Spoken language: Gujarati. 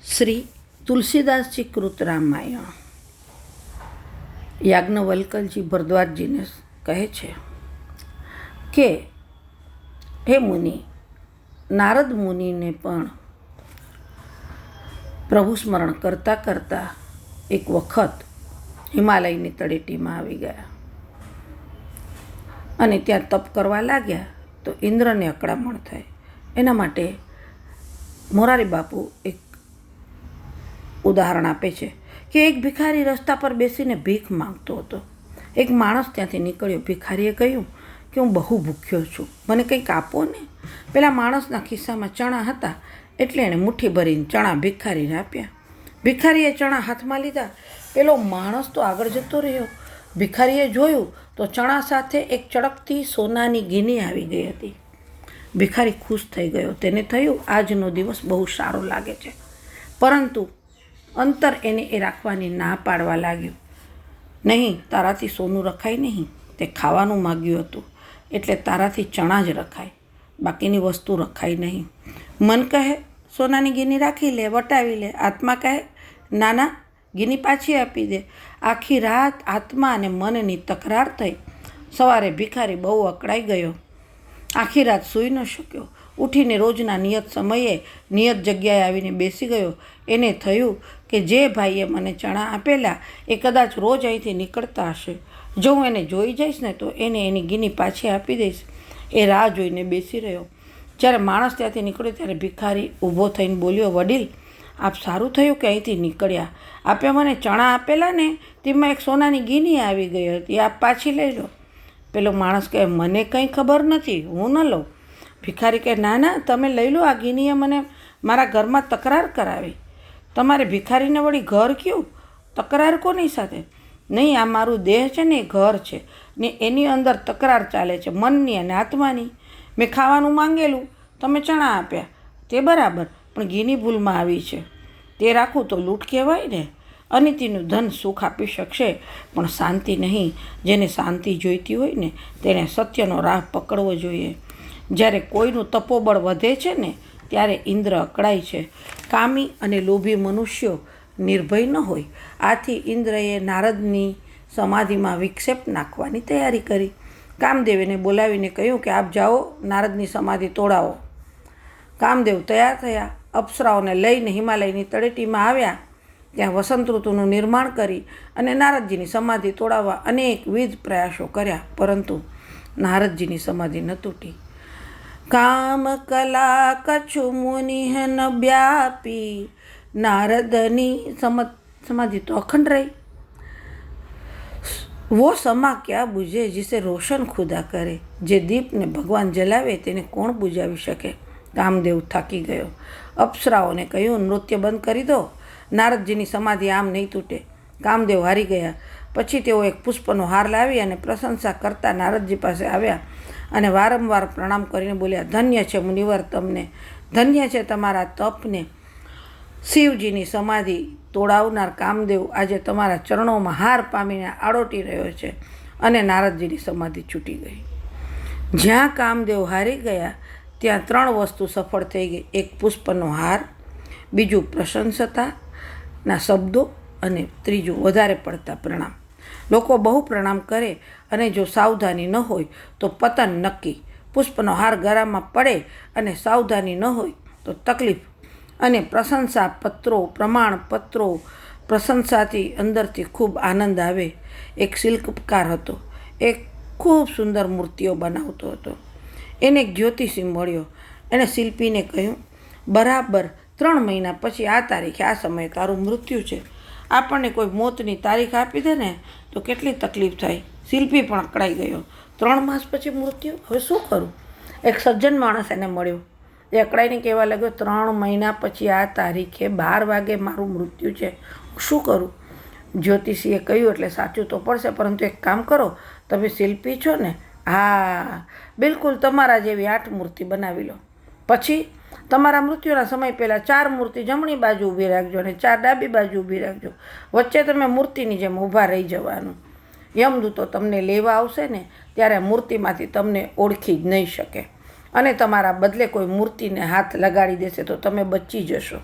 શ્રી તુલસીદાસજી કૃત રામાયણ યાજ્ઞવલ્કલજી ભરદ્વાજજીને કહે છે કે હે મુનિ, નારદ મુનિને પણ પ્રભુ સ્મરણ કરતાં કરતાં એક વખત હિમાલયની તળેટીમાં આવી ગયા અને ત્યાં તપ કરવા લાગ્યા તો ઇન્દ્રને અકળામણ થાય. એના માટે મોરારી બાપુ એક ઉદાહરણ આપે છે કે એક ભિખારી રસ્તા પર બેસીને ભીખ માંગતો હતો. એક માણસ ત્યાંથી નીકળ્યો. ભિખારીએ કહ્યું કે હું બહુ ભૂખ્યો છું, મને કંઈક આપો ને. પેલા માણસના ખિસ્સામાં ચણા હતા એટલે એણે મુઠ્ઠી ભરીને ચણા ભિખારીને આપ્યા. ભિખારીએ ચણા હાથમાં લીધા. પેલો માણસ તો આગળ જતો રહ્યો. ભિખારીએ જોયું તો ચણા સાથે એક ચળકતી સોનાની ગીની આવી ગઈ હતી. ભિખારી ખુશ થઈ ગયો. તેને થયું આજનો દિવસ બહુ સારો લાગે છે, પરંતુ અંતર એને એ રાખવાની ના પાડવા લાગ્યું. નહીં, તારાથી સોનું રખાય નહીં. તે ખાવાનું માગ્યું હતું એટલે તારાથી ચણા જ રખાય, બાકીની વસ્તુ રખાય નહીં. મન કહે સોનાની ગીની રાખી લે, વટાવી લે. આત્મા કહે નાના, ગીની પાછી આપી દે. આખી રાત આત્મા અને મનની તકરાર થઈ. સવારે ભિખારી બહુ અકળાઈ ગયો. આખી રાત સૂઈ ન શક્યો. ઉઠીને રોજના નિયત સમયે નિયત જગ્યાએ આવીને બેસી ગયો. એને થયું કે જે ભાઈએ મને ચણા આપેલા એ કદાચ રોજ અહીંથી નીકળતા હશે. જો હું એને જોઈ જઈશ ને તો એને એની ગીની પાછી આપી દઈશ. એ રાહ જોઈને બેસી રહ્યો. જ્યારે માણસ ત્યાંથી નીકળ્યો ત્યારે ભિખારી ઊભો થઈને બોલ્યો, વડીલ, આપ સારું થયું કે અહીંથી નીકળ્યા. આપે મને ચણા આપેલા ને તેમાં એક સોનાની ગીની આવી ગઈ હતી, આપ પાછી લઈ લો. પેલો માણસ કહે મને કંઈ ખબર નથી, હું ન લઉં. ભિખારી કહે ના ના, તમે લઈ લો. આ ગીનીએ મને મારા ઘરમાં તકરાર કરાવી. તમારે ભિખારીને વળી ઘર કયું? તકરાર કોની સાથે? નહીં, આ મારું દેહ છે ને એ ઘર છે ને એની અંદર તકરાર ચાલે છે, મનની અને આત્માની. મેં ખાવાનું માંગેલું, તમે ચણા આપ્યા, તે બરાબર, પણ ઘીની ભૂલમાં આવી છે. તે રાખું તો લૂંટ કહેવાય ને. અનિતિનું ધન સુખ આપી શકશે પણ શાંતિ નહીં. જેને શાંતિ જોઈતી હોય ને તેણે સત્યનો રાહ પકડવો જોઈએ. જ્યારે કોઈનું તપોબળ વધે છે ને ત્યારે ઇન્દ્ર અકળાય છે. કામી અને લોભી મનુષ્યો નિર્ભય ન હોય. આથી ઇન્દ્રએ નારદની સમાધિમાં વિક્ષેપ નાખવાની તૈયારી કરી. કામદેવને બોલાવીને કહ્યું કે આપ જાઓ, નારદની સમાધિ તોડાવો. કામદેવ તૈયાર થયા. અપ્સરાઓને લઈને હિમાલયની તળેટીમાં આવ્યા. ત્યાં વસંત ઋતુનું નિર્માણ કરી અને નારદજીની સમાધિ તોડાવવા અનેકવિધ પ્રયાસો કર્યા, પરંતુ નારદજીની સમાધિ ન તૂટી. કામ કલા કછુ મુનિ ન વ્યાપી, નારદની સમાધિ તો અખંડ રહી. वो समा क्या बुझे जिसे रोशन खुदा करे, જે દીપને ભગવાન જલાવે તેને કોણ બુજાવી શકે. કામદેવ થાકી ગયો. અપ્સરાઓને કહ્યું નૃત્ય બંધ કરી દો, નારદજીની સમાધિ આમ નહીં તૂટે. કામદેવ હારી ગયા. પછી તેઓ એક પુષ્પનો હાર લાવી અને પ્રશંસા કરતા નારદજી પાસે આવ્યા અને વારંવાર પ્રણામ કરીને બોલ્યા, ધન્ય છે મુનિવર તમને, ધન્ય છે તમારા તપને. શિવજીની સમાધિ તોડાવનાર કામદેવ આજે તમારા ચરણોમાં હાર પામીને આડોટી રહ્યો છે. અને નારદજીની સમાધિ છૂટી ગઈ. જ્યાં કામદેવ હારી ગયા ત્યાં 3 વસ્તુ સફળ થઈ ગઈ. એક પુષ્પનો હાર, બીજું પ્રશંસતાના શબ્દો અને ત્રીજું વધારે પડતા પ્રણામ. લોકો બહુ પ્રણામ કરે અને જો સાવધાની ન હોય તો પતન નક્કી. પુષ્પનો હાર ગળામાં પડે અને સાવધાની ન હોય તો તકલીફ. અને પ્રશંસા પત્રો, પ્રમાણ પત્રો, પ્રશંસાથી અંદરથી ખૂબ આનંદ આવે. એક શિલ્પકાર હતો. એ ખૂબ સુંદર મૂર્તિઓ બનાવતો હતો. એને એક જ્યોતિષી મળ્યો. એણે શિલ્પીને કહ્યું, બરાબર 3 મહિના પછી આ તારીખે આ સમયે તારું મૃત્યુ છે. આપણને કોઈ મોતની તારીખ આપી દે ને તો કેટલી તકલીફ થાય. શિલ્પી પણ અકળાઈ ગયો. 3 માસ પછી મૃત્યુ, હવે શું કરું? એક સજ્જન માણસ એને મળ્યો. એ અકળાઈને કહેવા લાગ્યો, 3 મહિના પછી આ તારીખે 12 વાગે મારું મૃત્યુ છે, હું શું કરું? જ્યોતિષીએ કહ્યું એટલે સાચું તો પડશે, પરંતુ એક કામ કરો, તમે શિલ્પી છો ને? હા, બિલકુલ તમારા જેવી 8 મૂર્તિ બનાવી લો. પછી તમારા મૃત્યુના સમય પહેલાં 4 મૂર્તિ જમણી બાજુ ઊભી રાખજો અને 4 ડાબી બાજુ ઊભી રાખજો. વચ્ચે તમે મૂર્તિની જેમ ઊભા રહી જવાનું. યમદૂતો તમને લેવા આવશે ને ત્યારે મૂર્તિમાંથી તમને ઓળખી જ નહીં શકે અને તમારા બદલે કોઈ મૂર્તિને હાથ લગાડી દેશે તો તમે બચી જશો.